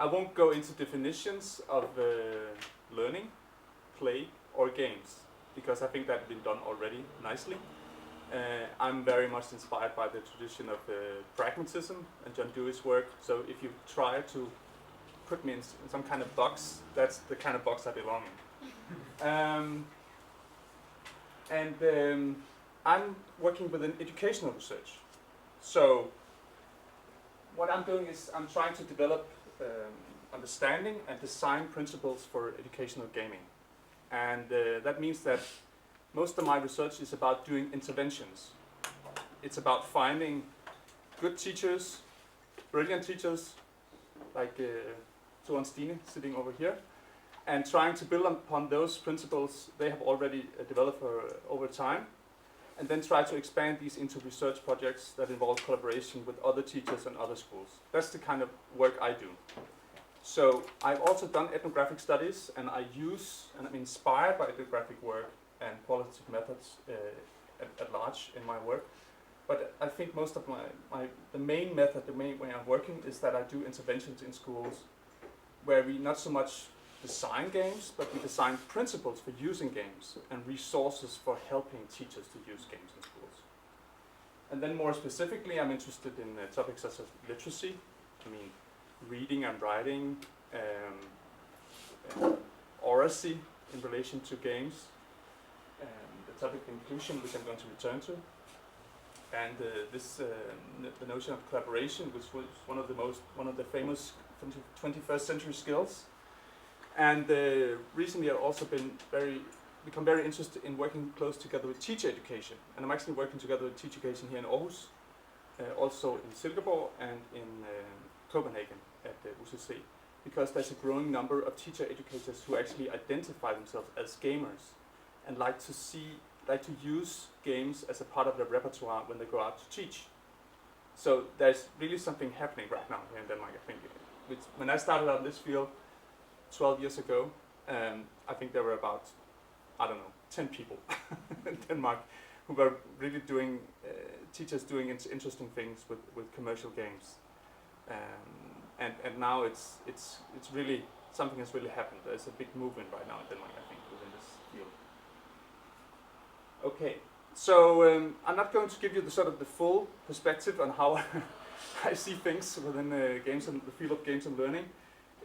won't go into definitions of learning, play, or games, because I think that's been done already nicely. I'm very much inspired by the tradition of pragmatism and John Dewey's work. So if you try to put me in some kind of box, that's the kind of box I belong in. I'm working within educational research. So what I'm doing is I'm trying to develop understanding and design principles for educational gaming. And that means that most of my research is about doing interventions. It's about finding good teachers, brilliant teachers, like Thorkild Hanghøj sitting over here, and trying to build upon those principles they have already developed over time, and then try to expand these into research projects that involve collaboration with other teachers and other schools. That's the kind of work I do. So I've also done ethnographic studies, and I'm inspired by ethnographic work and qualitative methods at large in my work. But I think most of the main method, the main way I'm working is that I do interventions in schools where we not so much design games, but we design principles for using games and resources for helping teachers to use games in schools. And then more specifically, I'm interested in topics such as literacy, reading and writing, oracy in relation to games, the topic of inclusion, which I'm going to return to, and the notion of collaboration, which was one of the famous 21st century skills. And recently I've also become very interested in working close together with teacher education. And I'm actually working together with teacher education here in Aarhus, also in Silkeborg and in Copenhagen at UCC, because there's a growing number of teacher educators who actually identify themselves as gamers and like to use games as a part of their repertoire when they go out to teach. So there's really something happening right now here in Denmark, I think. When I started out in this field 12 years ago, I think there were about, 10 people in Denmark who were really doing, teachers doing interesting things with commercial games. And now it's really, something has really happened. There's a big movement right now in Denmark, I think, within this field. Okay, so I'm not going to give you the full perspective on how I see things within games and the field of games and learning.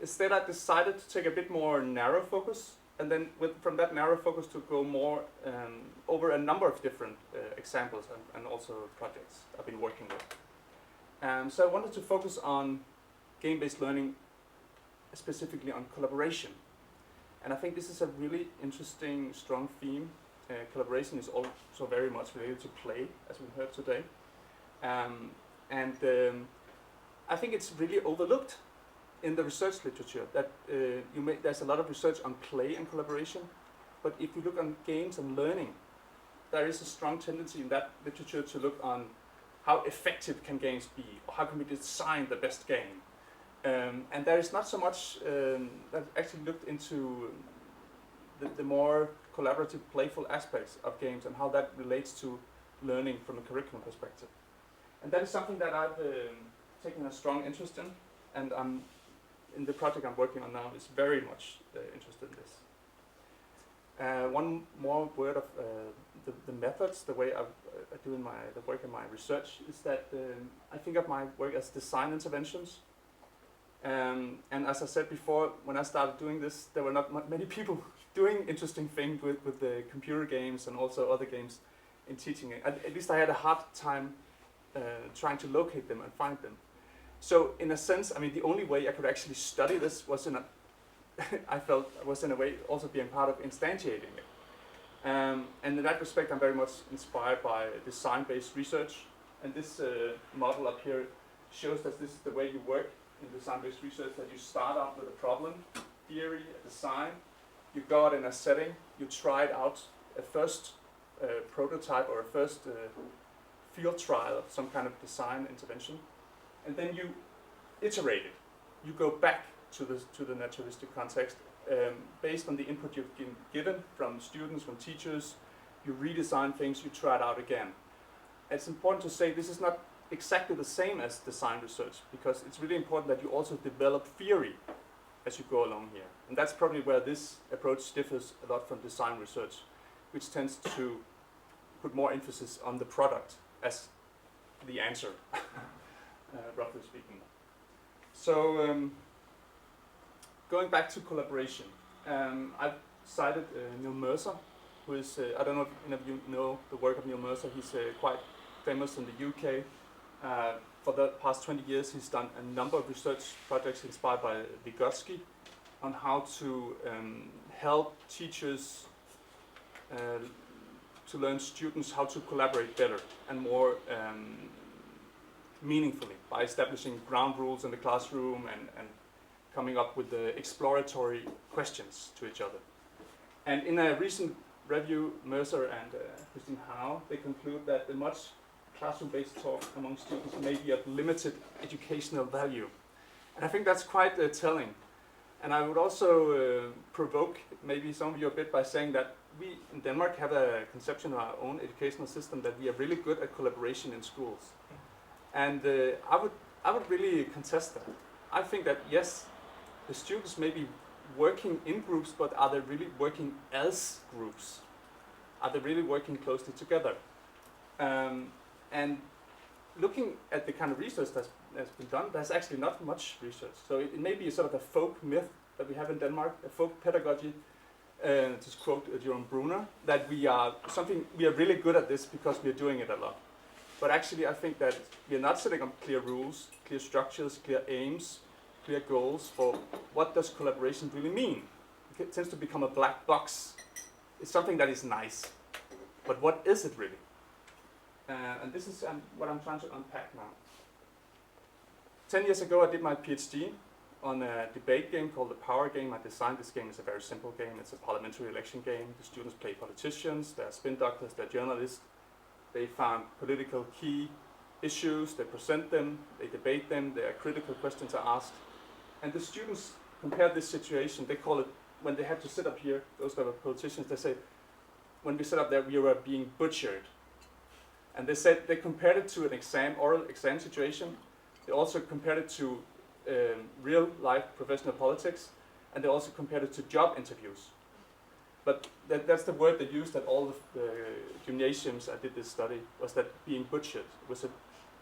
Instead, I decided to take a bit more narrow focus, and then from that narrow focus to go more over a number of different examples and also projects I've been working with. So I wanted to focus on game-based learning, specifically on collaboration. And I think this is a really interesting, strong theme. Collaboration is also very much related to play, as we heard today. I think it's really overlooked in the research literature that there's a lot of research on play and collaboration, but if you look on games and learning, there is a strong tendency in that literature to look on how effective can games be, or how can we design the best game. And there is not so much that actually looked into the more collaborative, playful aspects of games and how that relates to learning from a curriculum perspective. And that is something that I've taken a strong interest in, and in the project I'm working on now is very much interested in this. One more word of the methods, the way I do the work in my research, is that I think of my work as design interventions. And as I said before, when I started doing this, there were not many people doing interesting things with the computer games and also other games in teaching. At least I had a hard time trying to locate them and find them. So in a sense, the only way I could actually study this was I felt was in a way also being part of instantiating it. And in that respect, I'm very much inspired by design-based research. And this model up here shows that this is the way you work in design-based research, that you start out with a problem, theory, a design, you go out in a setting, you try it out, a first prototype or a first field trial of some kind of design intervention, and then you iterate it. You go back to the naturalistic context based on the input you've been given from students, from teachers. You redesign things, you try it out again. It's important to say this is not exactly the same as design research, because it's really important that you also develop theory as you go along here. And that's probably where this approach differs a lot from design research, which tends to put more emphasis on the product as the answer, roughly speaking. So going back to collaboration, I've cited Neil Mercer, who is, I don't know if any of you know the work of Neil Mercer. He's quite famous in the UK. For the past 20 years, he's done a number of research projects inspired by Vygotsky on how to help teachers to learn students how to collaborate better and more meaningfully by establishing ground rules in the classroom and coming up with the exploratory questions to each other. And in a recent review, Mercer and Thorkild Hanghøj, they conclude that the much classroom-based talk among students may be of limited educational value. And I think that's quite telling. And I would also provoke maybe some of you a bit by saying that we in Denmark have a conception of our own educational system that we are really good at collaboration in schools. And I would really contest that. I think that yes, the students may be working in groups, but are they really working as groups? Are they really working closely together? And looking at the kind of research that's been done, there's actually not much research. So it may be a sort of a folk myth that we have in Denmark, a folk pedagogy, to quote Jerome Bruner, that we are really good at this because we are doing it a lot. But actually I think that we are not setting up clear rules, clear structures, clear aims, clear goals for what does collaboration really mean. It tends to become a black box. It's something that is nice, but what is it really? And this is what I'm trying to unpack now. 10 years ago I did my PhD on a debate game called the Power Game. I designed this game. It's a very simple game. It's a parliamentary election game. The students play politicians, they're spin doctors, they're journalists. They found political key issues, they present them, they debate them, their critical questions are asked. And the students compared this situation, they call it, when they had to sit up here, those that were politicians, they say, when we sit up there, we were being butchered. And they said they compared it to an oral exam situation. They also compared it to real life professional politics, and they also compared it to job interviews. But that's the word they used at all the gymnasiums I did this study, was that being butchered.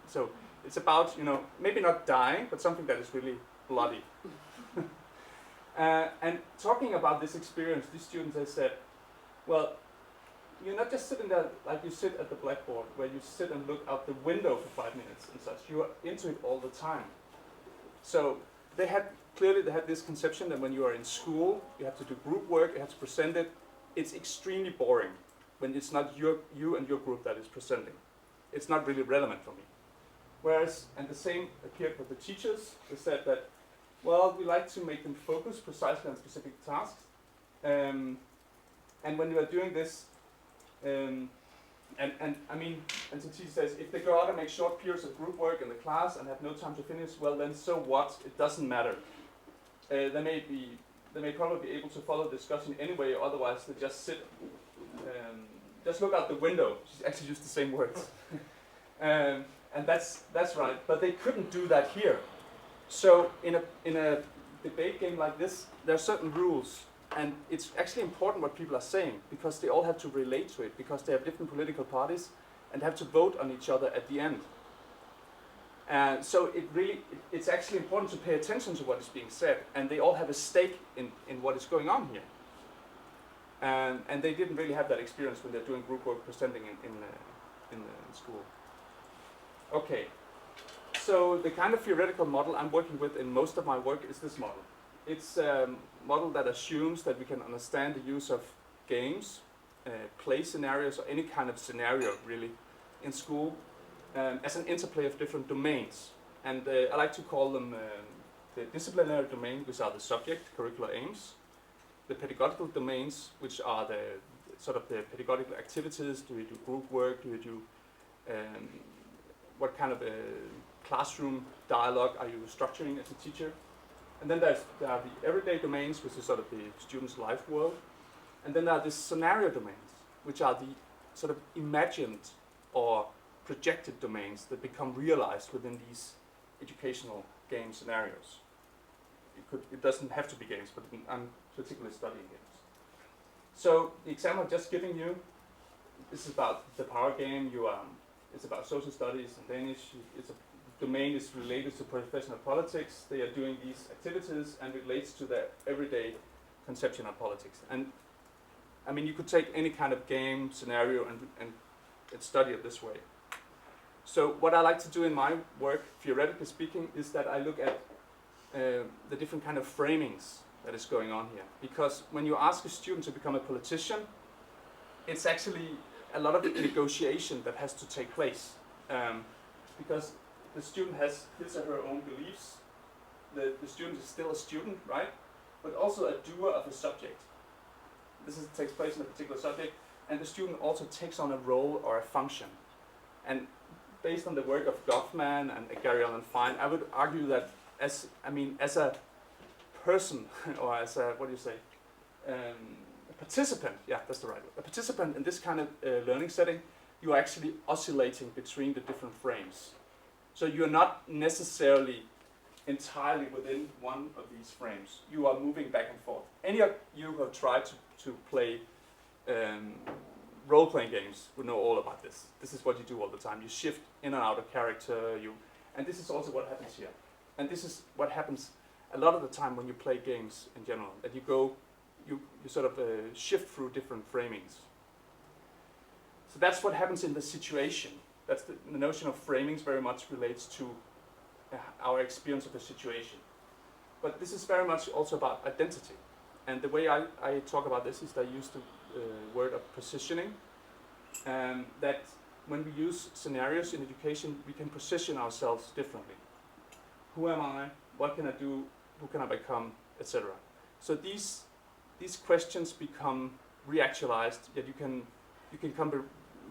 So it's about, maybe not dying, but something that is really bloody. And talking about this experience, these students, they said, well, you're not just sitting there like you sit at the blackboard, where you sit and look out the window for 5 minutes and such. You are into it all the time. So they had this conception that when you are in school, you have to do group work, you have to present it. It's extremely boring when it's not you and your group that is presenting. It's not really relevant for me. Whereas, and the same appeared with the teachers. They said that, well, we like to make them focus precisely on specific tasks. And when you are doing this, and the teacher says, if they go out and make short periods of group work in the class and have no time to finish, well then so what? It doesn't matter. They may probably be able to follow the discussion anyway, or otherwise they just sit, just look out the window. She actually used the same words. And that's right, but they couldn't do that here. So in a debate game like this, there are certain rules. And it's actually important what people are saying, because they all have to relate to it, because they have different political parties and have to vote on each other at the end. And so it's actually important to pay attention to what is being said, and they all have a stake in what is going on here. And they didn't really have that experience when they're doing group work presenting in school. Okay, so the kind of theoretical model I'm working with in most of my work is this model. It's a model that assumes that we can understand the use of games, play scenarios, or any kind of scenario really in school as an interplay of different domains. And I like to call them the disciplinary domain, which are the subject, curricular aims, the pedagogical domains, which are the pedagogical activities. Do we do group work? Do we do what kind of classroom dialogue are you structuring as a teacher? And then there are the everyday domains, which is sort of the student's life world. And then there are the scenario domains, which are the sort of imagined or projected domains that become realized within these educational game scenarios. It doesn't have to be games, but I'm particularly studying games. So the example I'm just giving you, this is about the power game. It's about social studies in Danish. The domain is related to professional politics. They are doing these activities and relates to their everyday conception of politics. And I mean, you could take any kind of game scenario and study it this way. So what I like to do in my work, theoretically speaking, is that I look at the different kind of framings that is going on here. Because when you ask a student to become a politician, it's actually a lot of negotiation that has to take place. Because the student has his or her own beliefs. The student is still a student, right? But also a doer of a subject. Takes place in a particular subject, and the student also takes on a role or a function. And based on the work of Goffman and Gary Allen Fine, I would argue that as a person, or as a, a participant, yeah, that's the right word. A participant in this kind of learning setting, you are actually oscillating between the different frames. So you're not necessarily entirely within one of these frames. You are moving back and forth. Any of you who have tried to play role-playing games would know all about this. This is what you do all the time. You shift in and out of character, and this is also what happens here. And this is what happens a lot of the time when you play games in general, that you sort of shift through different framings. So that's what happens in the situation. That's the notion of framings very much relates to our experience of a situation. But this is very much also about identity. And the way I talk about this is that I use the word of positioning. That when we use scenarios in education, we can position ourselves differently. Who am I? What can I do? Who can I become? Etc. So these questions become reactualized, yet you can come to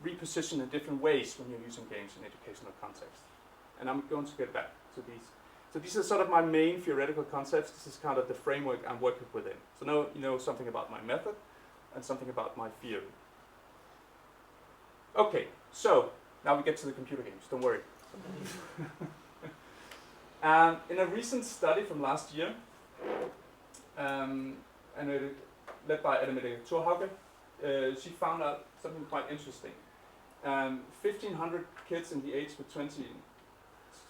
reposition in different ways when you're using games in educational context. And I'm going to get back to these. So these are sort of my main theoretical concepts. This is kind of the framework I'm working within. So now you know something about my method and something about my theory. Okay, so now we get to the computer games, don't worry. In a recent study from last year, led by Thorkild Hanghøj, she found out something quite interesting. 1,500 kids in the age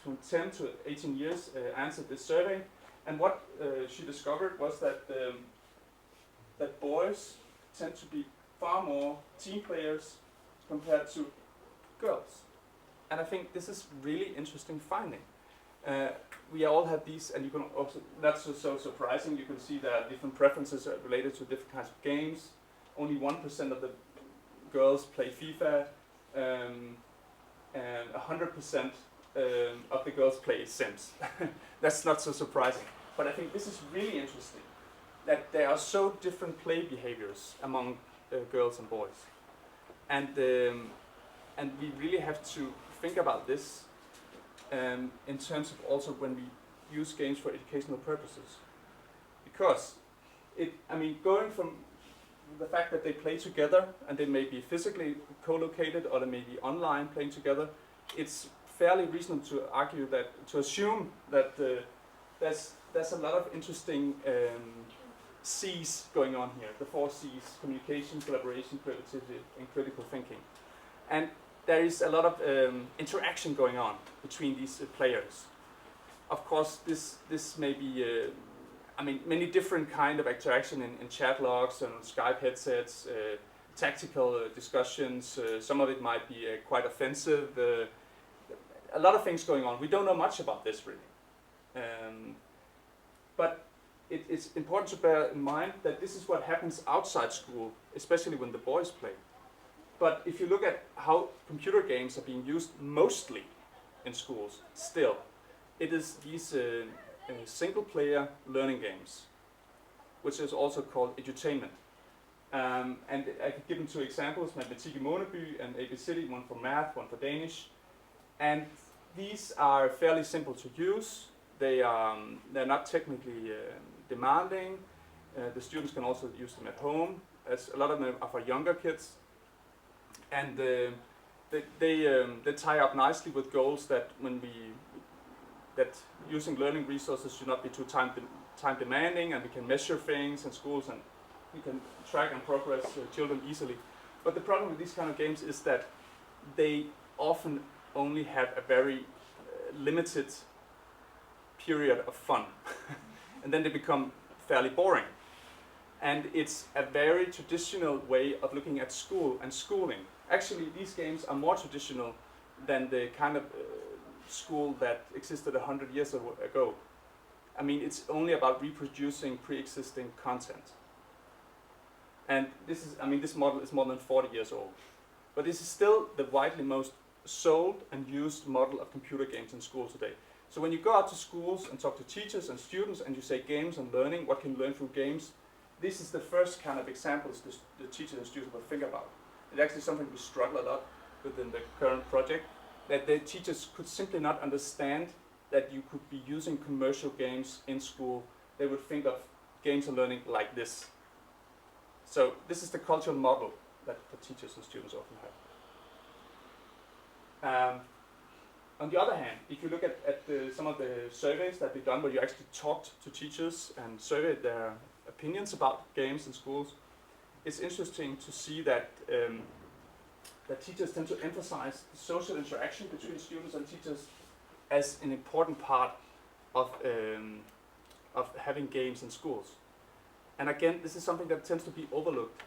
from 10 to 18 years answered this survey, and what she discovered was that boys tend to be far more team players compared to girls. And I think this is really interesting finding. We all have these, and you can also, that's so surprising, you can see that different preferences are related to different kinds of games. Only 1% of the girls play FIFA, and 100% of the girls play Sims. That's not so surprising. But I think this is really interesting, that there are so different play behaviors among girls and boys. And we really have to think about this in terms of also when we use games for educational purposes. Because, going from the fact that they play together, and they may be physically co-located or they may be online playing together, it's fairly reasonable to assume that there's a lot of interesting C's going on here. The 4 C's: communication, collaboration, creativity, and critical thinking. And there is a lot of interaction going on between these players. Of course, this may be many different kind of interaction in chat logs and Skype headsets, tactical discussions. Some of it might be quite offensive. A lot of things going on. We don't know much about this really. But it's important to bear in mind that this is what happens outside school, especially when the boys play. But if you look at how computer games are being used mostly in schools, still, it is these single-player learning games, which is also called edutainment. And I could give them 2 examples: Matematik i Måneby and ABC, one for math, one for Danish. And these are fairly simple to use. They're not technically demanding. The students can also use them at home, as a lot of them are for younger kids. And they tie up nicely with goals that that using learning resources should not be too time demanding, and we can measure things in schools, and we can track and progress children easily. But the problem with these kind of games is that they often only have a very limited period of fun, and then they become fairly boring. And it's a very traditional way of looking at school and schooling. Actually, these games are more traditional than the kind of school that existed 100 years ago. I mean, it's only about reproducing pre-existing content. And this model is more than 40 years old. But this is still the widely most sold and used model of computer games in schools today. So when you go out to schools and talk to teachers and students and you say games and learning, what can you learn through games? This is the first kind of examples the teachers and students will think about. It's actually something we struggle a lot within the current project, that the teachers could simply not understand that you could be using commercial games in school. They would think of games and learning like this. So this is the cultural model that the teachers and students often have. On the other hand, if you look at some of the surveys that we've done where you actually talked to teachers and surveyed their opinions about games in schools, it's interesting to see that that teachers tend to emphasize the social interaction between students and teachers as an important part of having games in schools. And again, this is something that tends to be overlooked.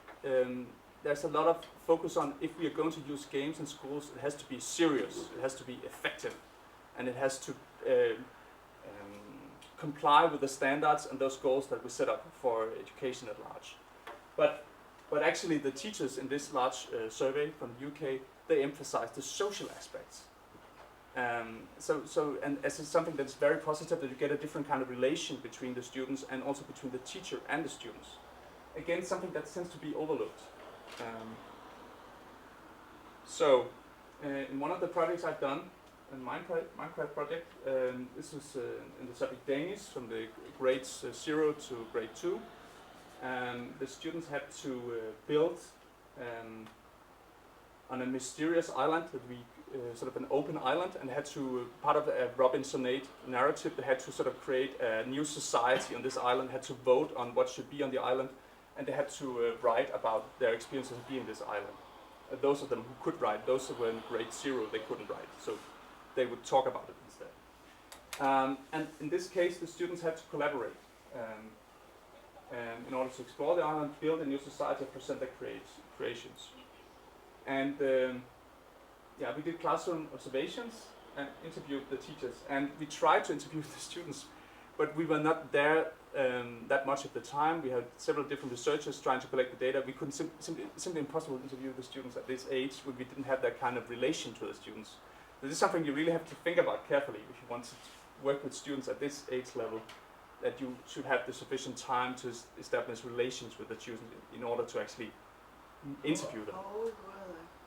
There's a lot of focus on, if we are going to use games in schools, it has to be serious, it has to be effective, and it has to comply with the standards and those goals that we set up for education at large. But actually the teachers in this large survey from the UK, they emphasize the social aspects. And as it's something that's very positive, that you get a different kind of relation between the students and also between the teacher and the students. Again, something that tends to be overlooked. In one of the projects I've done, a Minecraft project, this was in the subject Danish from the grades 0 to grade 2. The students had to build on a mysterious island that we sort of an open island, and had to, part of a Robinsonade narrative, they had to sort of create a new society on this island, had to vote on what should be on the island, and they had to write about their experiences of being this island. Those of them who could write, those who were in grade 0, they couldn't write, so they would talk about it instead. And in this case, the students had to collaborate in order to explore the island, build a new society, and present their creations. And we did classroom observations and interviewed the teachers. And we tried to interview the students, but we were not there that much of the time. We had several different researchers trying to collect the data. We couldn't simply impossible to interview the students at this age when we didn't have that kind of relation to the students. So this is something you really have to think about carefully if you want to work with students at this age level, that you should have the sufficient time to establish relations with the students in order to actually interview them. How old were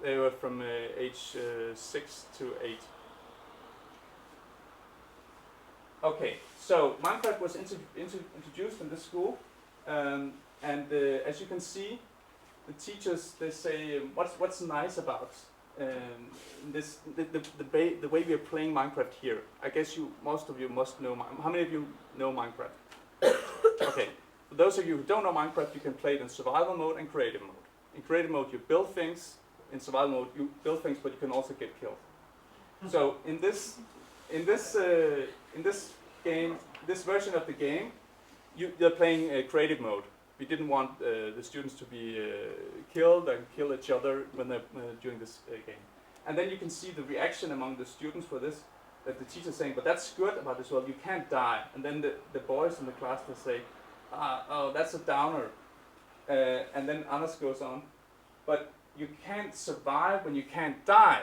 they? They were from age 6 to 8. Okay, so Minecraft was introduced in this school, and as you can see, the teachers, they say, what's nice about this, the way we are playing Minecraft here. I guess most of you must know. How many of you know Minecraft? Okay, for those of you who don't know Minecraft, you can play it in survival mode and creative mode. In creative mode, you build things. In survival mode, you build things, but you can also get killed. So in this game, this version of the game, you're playing creative mode. We didn't want the students to be killed and kill each other when they're during this game. And then you can see the reaction among the students for this, that the teacher's saying, but that's good about this, well, you can't die. And then the boys in the class, they say, oh, that's a downer. And then Anders goes on, but you can't survive when you can't die.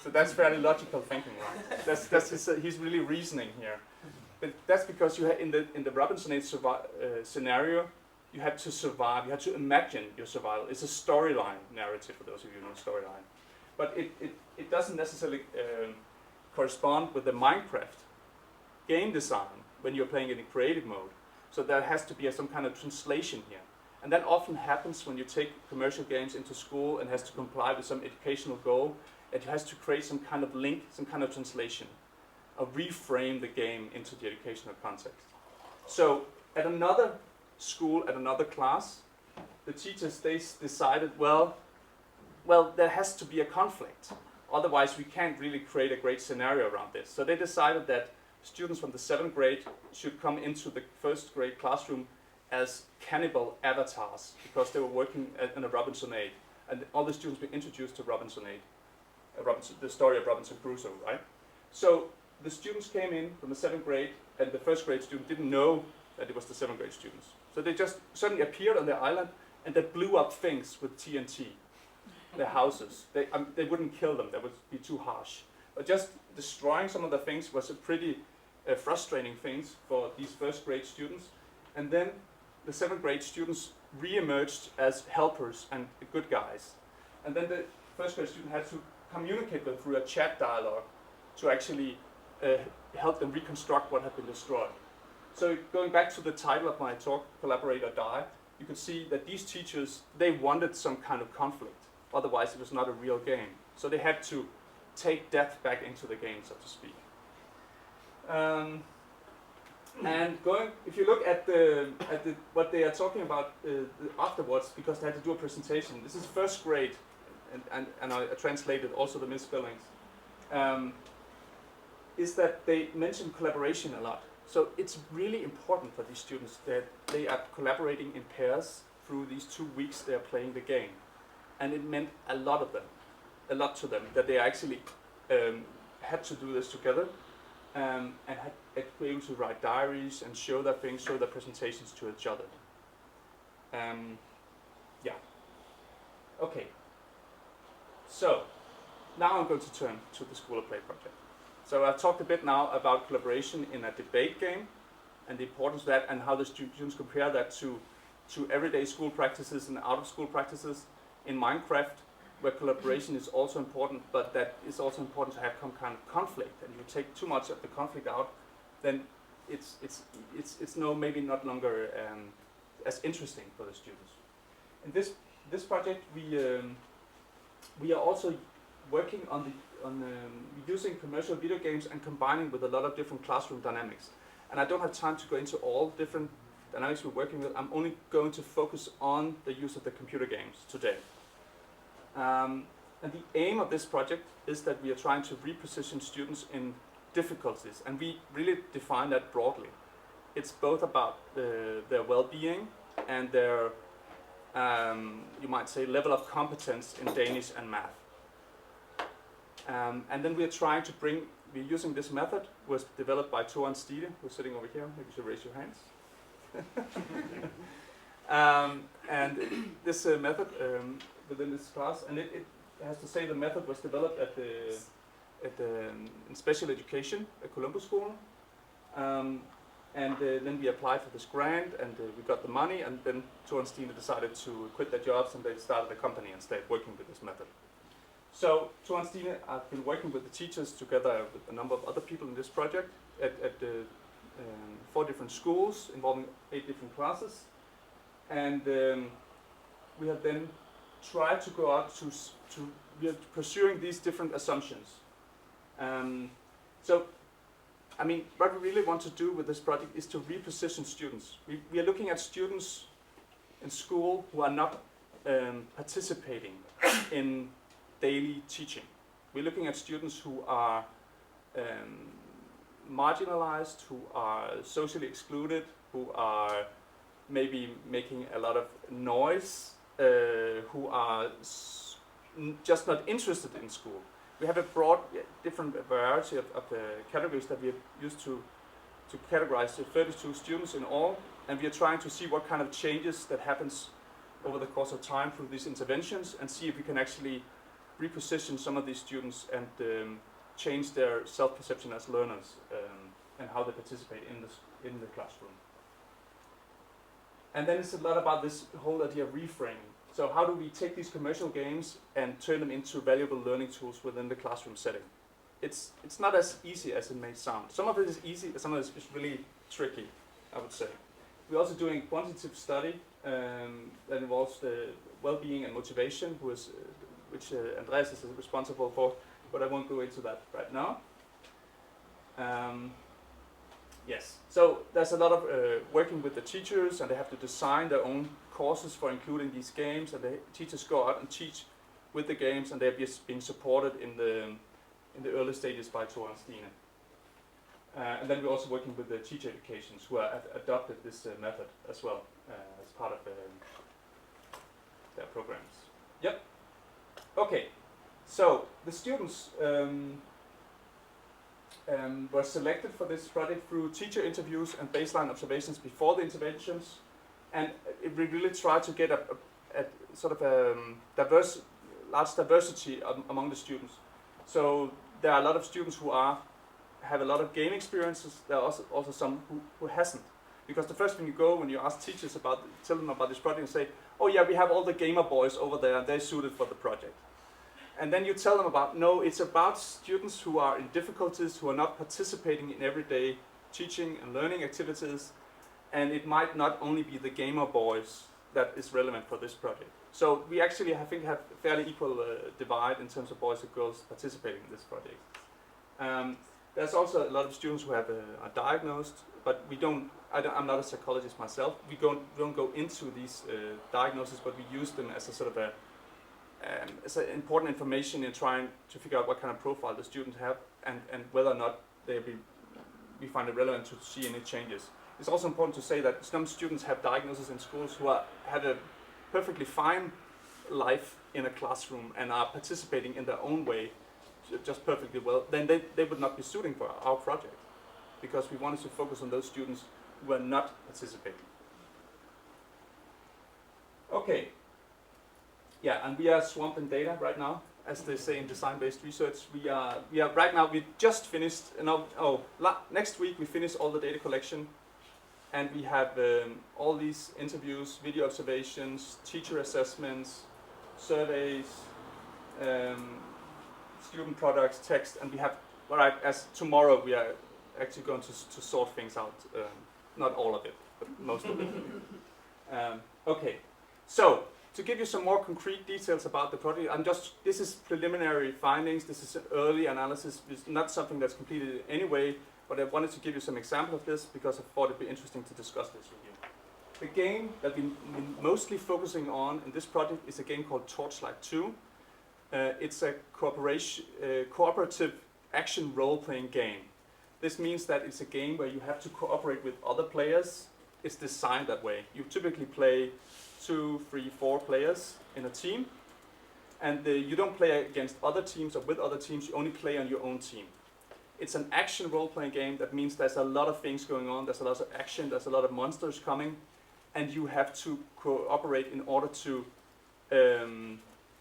So that's fairly logical thinking, right? He's really reasoning here. But that's because you had in the Robinsonade scenario, you had to survive. You had to imagine your survival. It's a storyline narrative for those of you who know storyline, but it doesn't necessarily correspond with the Minecraft game design when you're playing it in creative mode. So there has to be some kind of translation here, and that often happens when you take commercial games into school and has to comply with some educational goal. that you have to create some kind of link, some kind of translation, or reframe the game into the educational context. So at another school, at another class, the teachers, they decided, well, there has to be a conflict. Otherwise, we can't really create a great scenario around this. So they decided that students from the 7th grade should come into the 1st grade classroom as cannibal avatars, because they were working in a Robinsonade. And all the students were introduced to Robinsonade, the story of Robinson Crusoe, right? So the students came in from the 7th grade, and the 1st grade student didn't know that it was the 7th grade students. So they just suddenly appeared on their island, and they blew up things with TNT. Their houses. They wouldn't kill them, that would be too harsh. But just destroying some of the things was a pretty frustrating thing for these 1st grade students. And then the 7th grade students re-emerged as helpers and good guys. And then the 1st grade student had to communicate with them through a chat dialogue to actually help them reconstruct what had been destroyed. So going back to the title of my talk, Collaborate or Die, you could see that these teachers, they wanted some kind of conflict. Otherwise, it was not a real game. So they had to take death back into the game, so to speak. If you look at what they are talking about afterwards, because they had to do a presentation. This is 1st grade, and I translated also the misspellings. Is that they mention collaboration a lot. So it's really important for these students that they are collaborating in pairs through these 2 weeks they are playing the game. And it meant a lot to them, that they actually had to do this together and had to be able to write diaries and show their things, show their presentations to each other. Yeah. Okay. So now I'm going to turn to the School of Play project. So I've talked a bit now about collaboration in a debate game and the importance of that, and how the students compare that to everyday school practices and out-of-school practices. In Minecraft, where collaboration is also important, but that is also important to have some kind of conflict, and you take too much of the conflict out, then it's maybe not longer as interesting for the students. In this project, we are also working on using commercial video games and combining with a lot of different classroom dynamics. And I don't have time to go into all different dynamics we're working with. I'm only going to focus on the use of the computer games today. And the aim of this project is that we are trying to reposition students in difficulties, and we really define that broadly. It's both about their well-being and their, you might say, level of competence in Danish and math. And then we are trying to we're using this method, was developed by Thorkild Hanghøj, who's sitting over here. Maybe you should raise your hands. And this method within this class, and it has to say the method was developed in special education at Columbus School. Then we applied for this grant, and we got the money, and then Thorkild Hanghøj decided to quit their jobs, and they started a company instead, working with this method. So Thorkild Hanghøj, I've been working with the teachers together with a number of other people in this project at 4 different schools involving 8 different classes, and we have then tried to go out we are pursuing these different assumptions. So, I mean, what we really want to do with this project is to reposition students. We are looking at students in school who are not participating in daily teaching. We're looking at students who are marginalized, who are socially excluded, who are maybe making a lot of noise, who are just not interested in school. We have a broad, different variety of categories that we have used to categorize the 32 students in all, and we are trying to see what kind of changes that happens over the course of time through these interventions, and see if we can actually reposition some of these students and change their self-perception as learners and how they participate in the classroom. And then it's a lot about this whole idea of reframing. So how do we take these commercial games and turn them into valuable learning tools within the classroom setting? It's not as easy as it may sound. Some of it is easy, some of it is really tricky, I would say. We're also doing a quantitative study that involves the well-being and motivation, which Andreas is responsible for, but I won't go into that right now. Yes, so there's a lot of working with the teachers, and they have to design their own courses for including these games, and the teachers go out and teach with the games, and they're being supported in the early stages by Thor and Stine. And then we're also working with the teacher educations who have adopted this method as well as part of their programs. Yep. Okay, so the students were selected for this project through teacher interviews and baseline observations before the interventions, and we really tried to get a sort of a large diversity among the students. So there are a lot of students who have a lot of game experiences. There are also some who hasn't, because the first thing you go when you ask teachers tell them about this project and say, oh yeah, we have all the gamer boys over there and they're suited for the project. And then you tell them no, it's about students who are in difficulties, who are not participating in everyday teaching and learning activities, and it might not only be the gamer boys that is relevant for this project. So we actually, I think, have a fairly equal divide in terms of boys and girls participating in this project. There's also a lot of students who are diagnosed, but I'm not a psychologist myself. We don't go into these diagnoses, but we use them as a sort of it's important information in trying to figure out what kind of profile the students have and whether or not we find it relevant to see any changes. It's also important to say that some students have diagnoses in schools who have a perfectly fine life in a classroom and are participating in their own way just perfectly well. Then they would not be suiting for our project, because we wanted to focus on those students who are not participating. Okay. Yeah, and we are swamped in data right now, as they say in design-based research. We are right now. We just finished. Next week we finish all the data collection, and we have all these interviews, video observations, teacher assessments, surveys, student products, text, and we have. As tomorrow we are actually going to sort things out. Not all of it, but most of it. Okay, so. To give you some more concrete details about the project, this is preliminary findings, this is an early analysis, it's not something that's completed in any way, but I wanted to give you some example of this because I thought it'd be interesting to discuss this with you. The game that we've been mostly focusing on in this project is a game called Torchlight 2. It's a cooperative action role-playing game. This means that it's a game where you have to cooperate with other players. It's designed that way. You typically play 2, 3, 4 players in a team, and you don't play against other teams or with other teams, you only play on your own team. It's an action role-playing game. That means there's a lot of things going on, there's a lot of action, there's a lot of monsters coming, and you have to cooperate in order to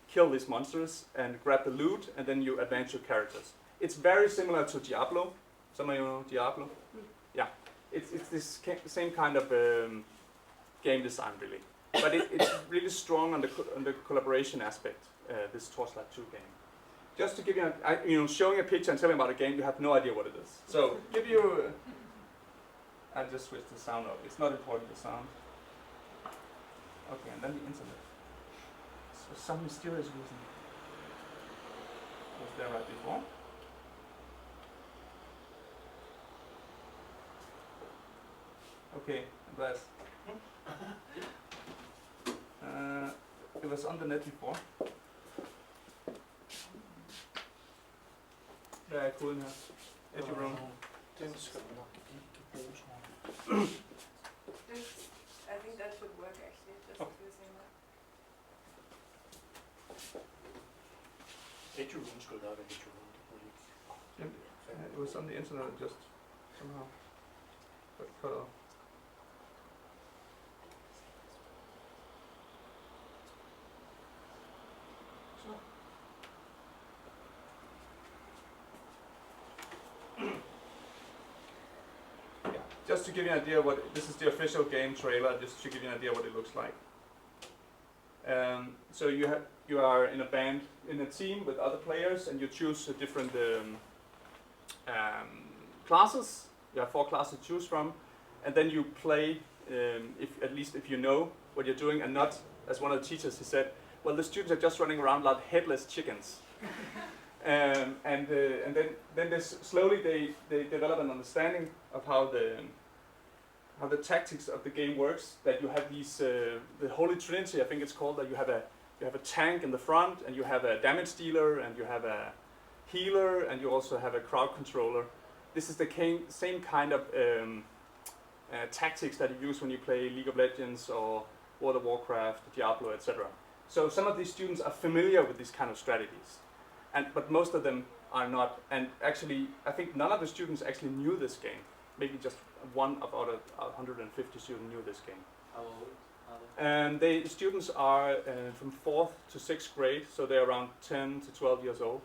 kill these monsters and grab the loot, and then you advance your characters. It's very similar to Diablo. Some of you know Diablo? Yeah, it's this same kind of game design, really. But it's really strong on the collaboration aspect, this Torchlight 2 game. Just to give you, showing a picture and telling about a game, you have no idea what it is. So, I'll just switch the sound up. It's not important, the sound. Okay, and then the internet. So, for some mysterious reason. Was there right before? Okay, Andreas. It was on the net before. Hvad er koden her? Edge room. Den skal nok ikke bruge, tror jeg. I think that should work actually, just using that. Edge room skulle nok være edge room. It was on the internet, just somehow got cut off. Just to give you an idea this is the official game trailer, just to give you an idea what it looks like. So you are in a band, in a team with other players, and you choose different classes. You have 4 classes to choose from, and then you play, at least if you know what you're doing, and not, as one of the teachers he said, well, the students are just running around like headless chickens. And then slowly they develop an understanding of how the tactics of the game works. That you have these the Holy Trinity, I think it's called. That you have a tank in the front, and you have a damage dealer, and you have a healer, and you also have a crowd controller. This is the same kind of tactics that you use when you play League of Legends or World of Warcraft, Diablo, etc. So some of these students are familiar with these kind of strategies, but most of them are not. And actually, I think none of the students actually knew this game. Maybe just one of out of 150 students knew this game. How old are they? The students are from 4th to 6th grade, so they're around 10 to 12 years old.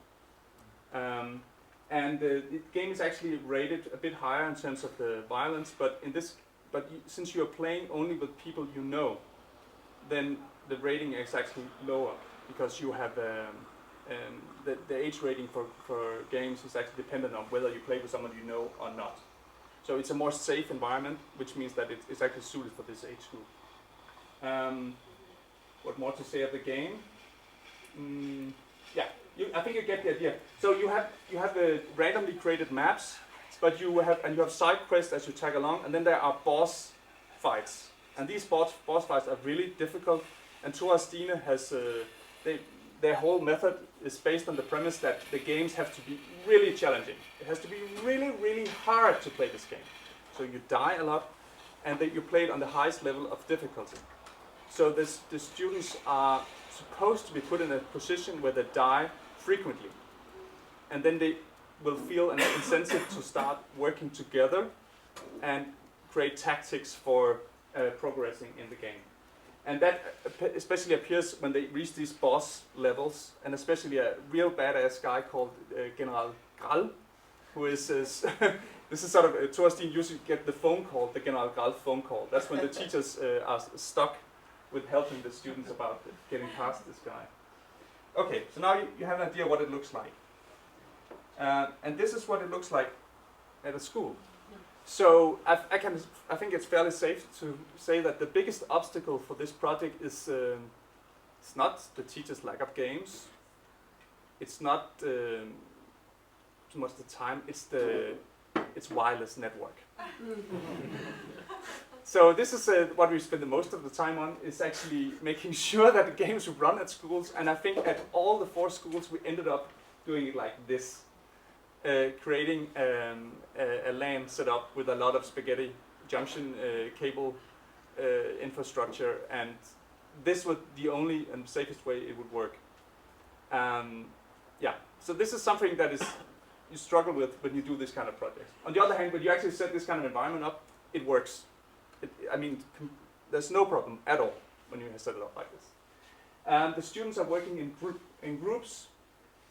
And the game is actually rated a bit higher in terms of the violence, but since you're playing only with people you know, then the rating is actually lower, because you have the age rating for games is actually dependent on whether you play with someone you know or not. So it's a more safe environment, which means that it's actually suited for this age group. What more to say of the game? Yeah, I think you get the idea. So you have randomly created maps, but you have side quests as you tag along, and then there are boss fights. And these boss fights are really difficult. And Thorkild has their whole method is based on the premise that the games have to be really challenging. It has to be really, really hard to play this game. So you die a lot, and that you play it on the highest level of difficulty. So the students are supposed to be put in a position where they die frequently. And then they will feel an incentive to start working together and create tactics for progressing in the game. And that especially appears when they reach these boss levels, and especially a real badass guy called General Gral, who is this is sort of Thorkild usually get the phone call, the General Gral phone call. That's when the teachers are stuck with helping the students about getting past this guy. Okay, so now you have an idea what it looks like. And this is what it looks like at a school. So I think it's fairly safe to say that the biggest obstacle for this project is it's not the teachers' lack of games. It's not too much the time. It's wireless network. So this is what we spend the most of the time on, is actually making sure that the games run at schools. And I think at all the 4 schools we ended up doing it like this. Creating a LAN setup with a lot of spaghetti junction cable infrastructure, and this was the only and safest way it would work. Yeah, so this is something that you struggle with when you do this kind of project. On the other hand, when you actually set this kind of environment up, it works. There's no problem at all when you set it up like this. The students are working in groups,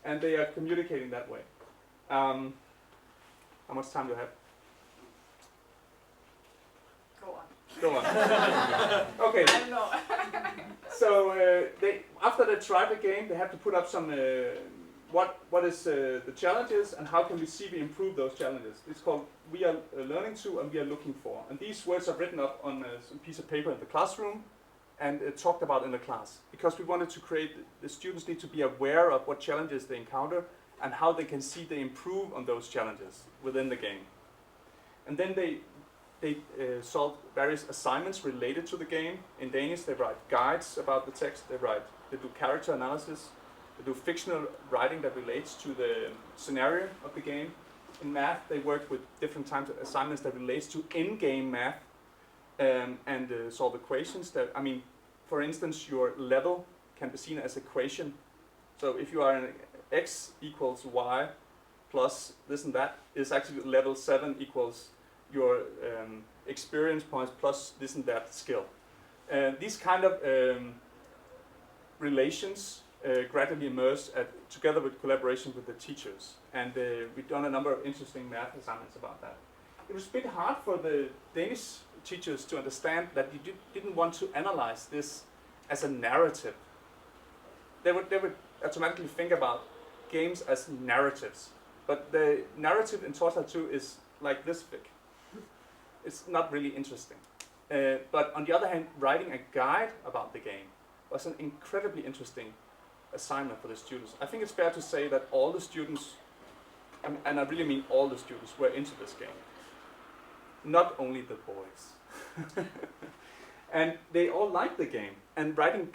and they are communicating that way. How much time do you have? Go on. Okay. I don't know. So after they try the game, they have to put up some what is the challenges and how can we see we improve those challenges. It's called we are learning to and we are looking for. And these words are written up on some piece of paper in the classroom and talked about in the class, because we wanted to create, the students need to be aware of what challenges they encounter and how they can see they improve on those challenges within the game. And then they solve various assignments related to the game. In Danish, they write guides about the text. They do character analysis. They do fictional writing that relates to the scenario of the game. In math, they work with different types of assignments that relates to in-game math and solve equations. For instance, your level can be seen as equation. So if you are in x equals y plus this and that, is actually level 7 equals your experience points plus this and that skill. These kind of relations gradually emerged together with collaboration with the teachers. And we've done a number of interesting math assignments about that. It was a bit hard for the Danish teachers to understand that you didn't want to analyze this as a narrative. They would automatically think about games as narratives. But the narrative in Thorkild 2 is like this thick. It's not really interesting. But on the other hand, writing a guide about the game was an incredibly interesting assignment for the students. I think it's fair to say that all the students, and I really mean all the students, were into this game. Not only the boys. And they all liked the game. And writing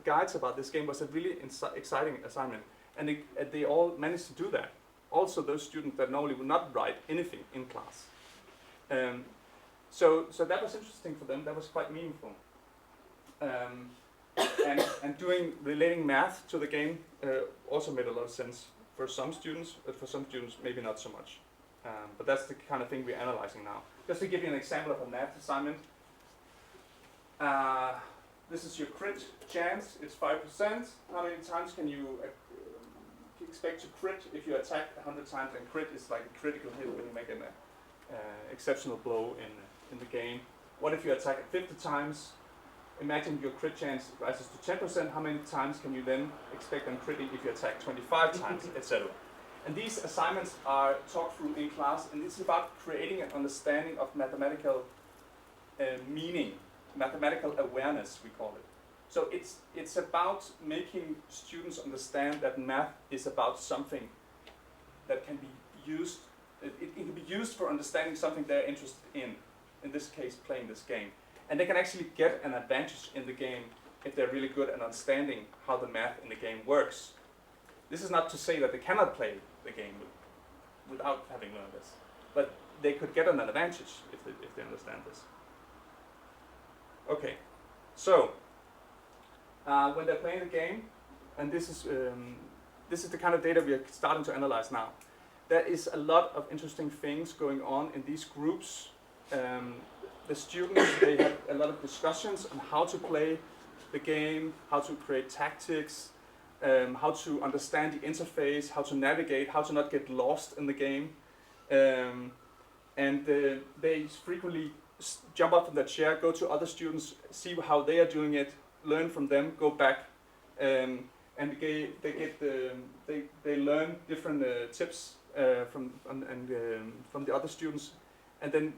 guides about this game was a really exciting assignment. And they all managed to do that. Also those students that normally would not write anything in class. So that was interesting for them. That was quite meaningful. And relating math to the game also made a lot of sense for some students, but for some students maybe not so much. But that's the kind of thing we're analyzing now. Just to give you an example of a math assignment. This is your crit chance, it's 5%. How many times can you expect to crit if you attack 100 times? And crit is like a critical hit when you make an exceptional blow in the game. What if you attack 50 times? Imagine your crit chance rises to 10%. How many times can you then expect on critting if you attack 25 times, etc.? And these assignments are talked through in class, and it's about creating an understanding of mathematical meaning, mathematical awareness, we call it. So it's about making students understand that math is about something that can be used. It can be used for understanding something they're interested in this case, playing this game. And they can actually get an advantage in the game if they're really good at understanding how the math in the game works. This is not to say that they cannot play the game without having learned this, but they could get an advantage if they understand this. Okay, so when they're playing the game, and this is the kind of data we are starting to analyze now. There is a lot of interesting things going on in these groups. The students, they have a lot of discussions on how to play the game, how to create tactics, how to understand the interface, how to navigate, how to not get lost in the game. They frequently jump up from their chair, go to other students, see how they are doing it, learn from them, go back, and they learn different tips from the other students, and then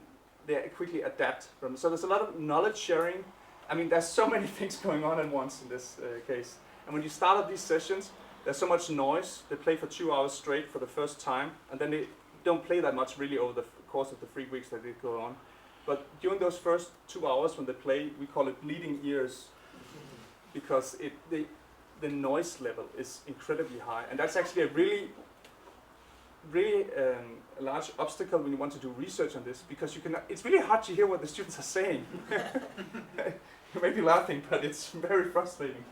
they quickly adapt from. So there's a lot of knowledge sharing. I mean, there's so many things going on at once in this case. And when you start up these sessions, there's so much noise. They play for 2 hours straight for the first time, and then they don't play that much really over the course of the 3 weeks that they go on. But during those first 2 hours when they play, we call it bleeding ears, because the noise level is incredibly high. And that's actually a really large obstacle when you want to do research on this, because it's really hard to hear what the students are saying. You may be laughing, but it's very frustrating.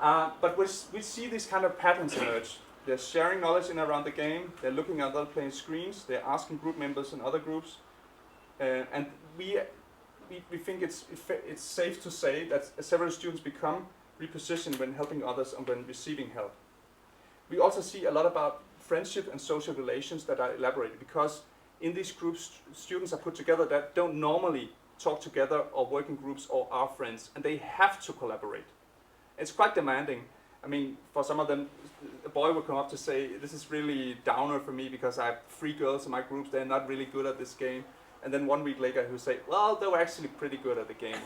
But we see these kind of patterns emerge. They're sharing knowledge in around the game, they're looking at other playing screens, they're asking group members in other groups, and we think it's safe to say that several students become repositioned when helping others and when receiving help. We also see a lot about friendship and social relations that are elaborated, because in these groups students are put together that don't normally talk together or work in groups or are friends, and they have to collaborate. It's quite demanding. I mean, for some of them, a boy will come up to say, this is really downer for me because I have 3 girls in my groups, they're not really good at this game. And then 1 week later he'll say, well, they were actually pretty good at the game.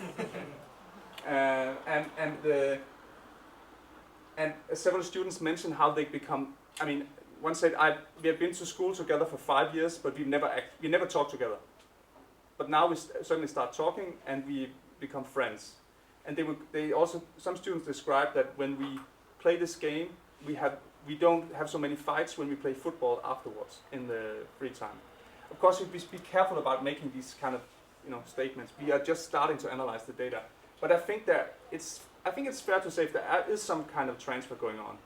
And several students mentioned how they become, I mean, one said, we have been to school together for 5 years, but we never talked together. But now we suddenly start talking and we become friends. And they also, some students describe that when we play this game, we don't have so many fights when we play football afterwards in the free time. Of course, we be careful about making these kind of statements. We are just starting to analyze the data. But I think it's fair to say that there is some kind of transfer going on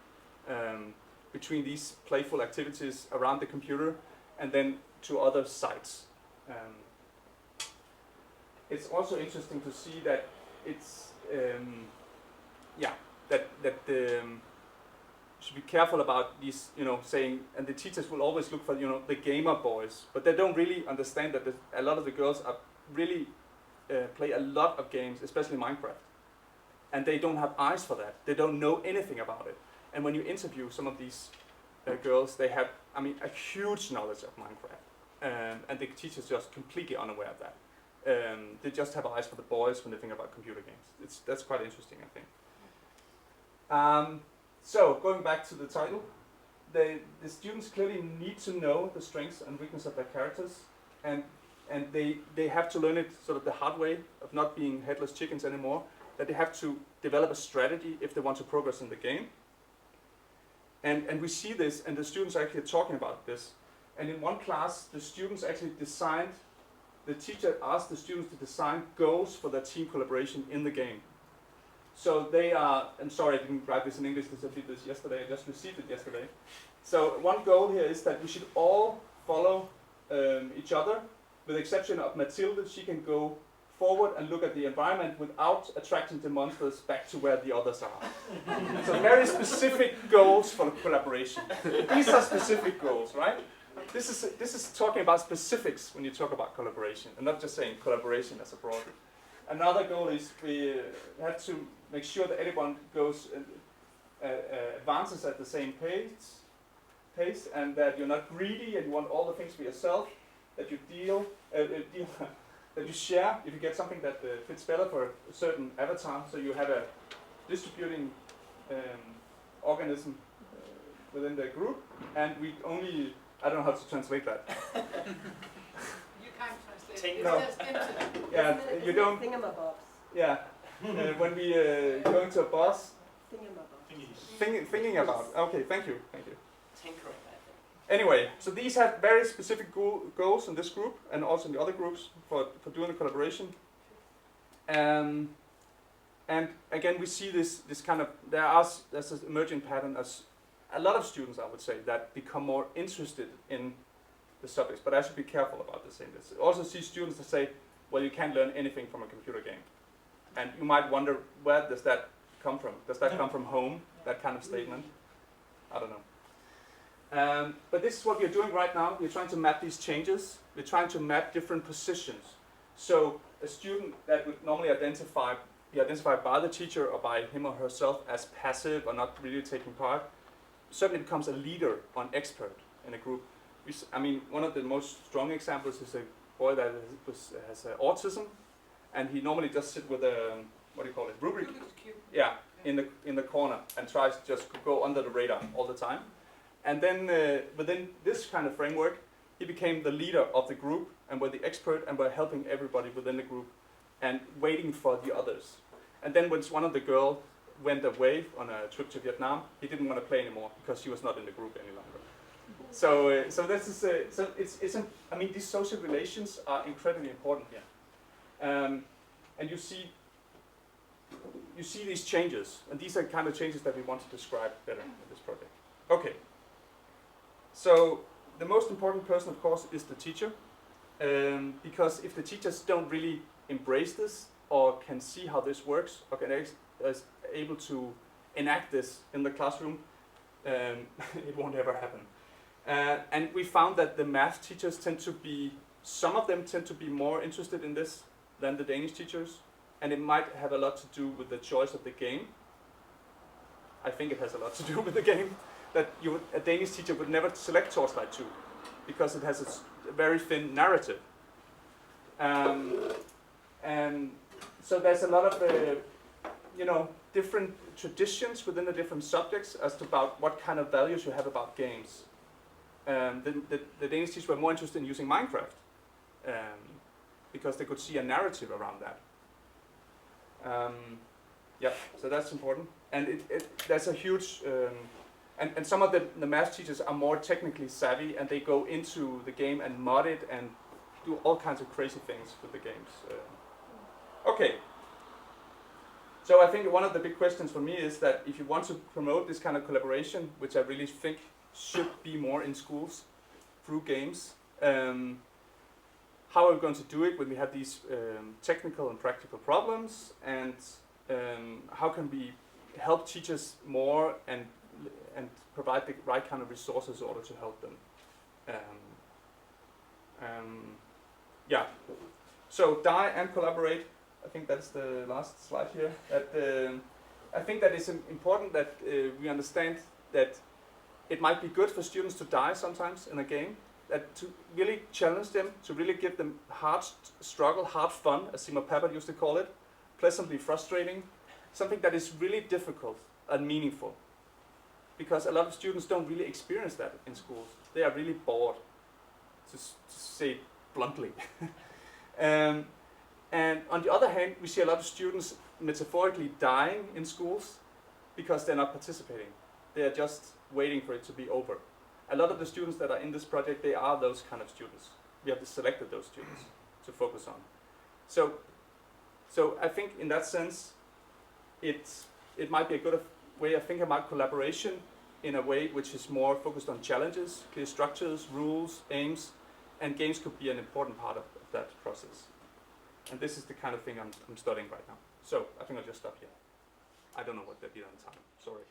between these playful activities around the computer and then to other sites. It's also interesting to see that it's should be careful about these, saying, and the teachers will always look for, the gamer boys, but they don't really understand that a lot of the girls are really play a lot of games, especially Minecraft, and they don't have eyes for that. They don't know anything about it. And when you interview some of these girls, they have, a huge knowledge of Minecraft, and the teachers just completely unaware of that. they just have eyes for the boys when they think about computer games. That's quite interesting, I think. So going back to the title, the students clearly need to know the strengths and weaknesses of their characters, and they have to learn it sort of the hard way of not being headless chickens anymore, that they have to develop a strategy if they want to progress in the game. And we see this, and the students are actually talking about this. And in one class, the students actually the teacher asked the students to design goals for their team collaboration in the game. So they are, I'm sorry I didn't write this in English because I did this yesterday, I just received it yesterday. So one goal here is that we should all follow each other, with the exception of Mathilde. She can go forward and look at the environment without attracting the monsters back to where the others are. So very specific goals for collaboration. These are specific goals, right? This is talking about specifics when you talk about collaboration, and not just saying collaboration as a broad. Another goal is we have to make sure that everyone goes advances at the same pace, and that you're not greedy and you want all the things for yourself. That you that you share if you get something that fits better for a certain avatar. So you have a distributing organism within the group, and we only, I don't know how to translate that. You can't translate it. No. It's just internet. Yeah, you don't. Thingamabobs. Yeah, when we go into a boss, Thingamabobs. thinking about. Okay, thank you. Tinkering, I think. Anyway, so these have very specific goals in this group and also in the other groups for doing the collaboration. And again, we see this kind of, there's this emerging pattern as a lot of students, I would say, that become more interested in the subjects. But I should be careful about this saying this. I also see students that say, well, you can't learn anything from a computer game. And you might wonder, where does that come from? Does that come from home, that kind of statement? I don't know. But this is what we're doing right now. We're trying to map these changes. We're trying to map different positions. So a student that would normally be identified by the teacher or by him or herself as passive or not really taking part, certainly becomes a leader or an expert in a group. I mean, one of the most strong examples is a boy that has autism, and he normally just sits with a, what do you call it, rubric? Rubik's Cube. Yeah, in the corner, and tries to just go under the radar all the time. And then within this kind of framework, he became the leader of the group and were the expert and were helping everybody within the group and waiting for the others. And then when one of the girls went away on a trip to Vietnam, he didn't want to play anymore because she was not in the group any longer. So this is I mean, these social relations are incredibly important here. And you see these changes, and these are kind of changes that we want to describe better in this project. Okay. So the most important person, of course, is the teacher, because if the teachers don't really embrace this or can see how this works or is able to enact this in the classroom, it won't ever happen. And we found that the math teachers some of them tend to be more interested in this than the Danish teachers, and it might have a lot to do with the choice of the game. I think it has a lot to do with the game. That a Danish teacher would never select Torchlight 2 because it has a very thin narrative. And so there's a lot of different traditions within the different subjects as to about what kind of values you have about games. The Danish teachers were more interested in using Minecraft because they could see a narrative around that. Yeah, so that's important. And there's a huge, and some of the math teachers are more technically savvy, and they go into the game and mod it and do all kinds of crazy things with the games. Okay. So I think one of the big questions for me is that if you want to promote this kind of collaboration, which I really think should be more in schools through games, how are we going to do it when we have these technical and practical problems, and how can we help teachers more and provide the right kind of resources in order to help them? Yeah. So die and collaborate. I think that's the last slide here. I think that it's important that we understand that it might be good for students to die sometimes in a game, to really challenge them, to really give them hard struggle, hard fun, as Seymour Papert used to call it, pleasantly frustrating, something that is really difficult and meaningful. Because a lot of students don't really experience that in schools. They are really bored, to say it bluntly. And on the other hand, we see a lot of students metaphorically dying in schools because they're not participating. They are just waiting for it to be over. A lot of the students that are in this project, they are those kind of students. We have selected those students to focus on. So I think in that sense, it might be a good way of thinking about collaboration in a way which is more focused on challenges, clear structures, rules, aims, and games could be an important part of that process. And this is the kind of thing I'm studying right now. So I think I'll just stop here. I don't know what they did on time, sorry.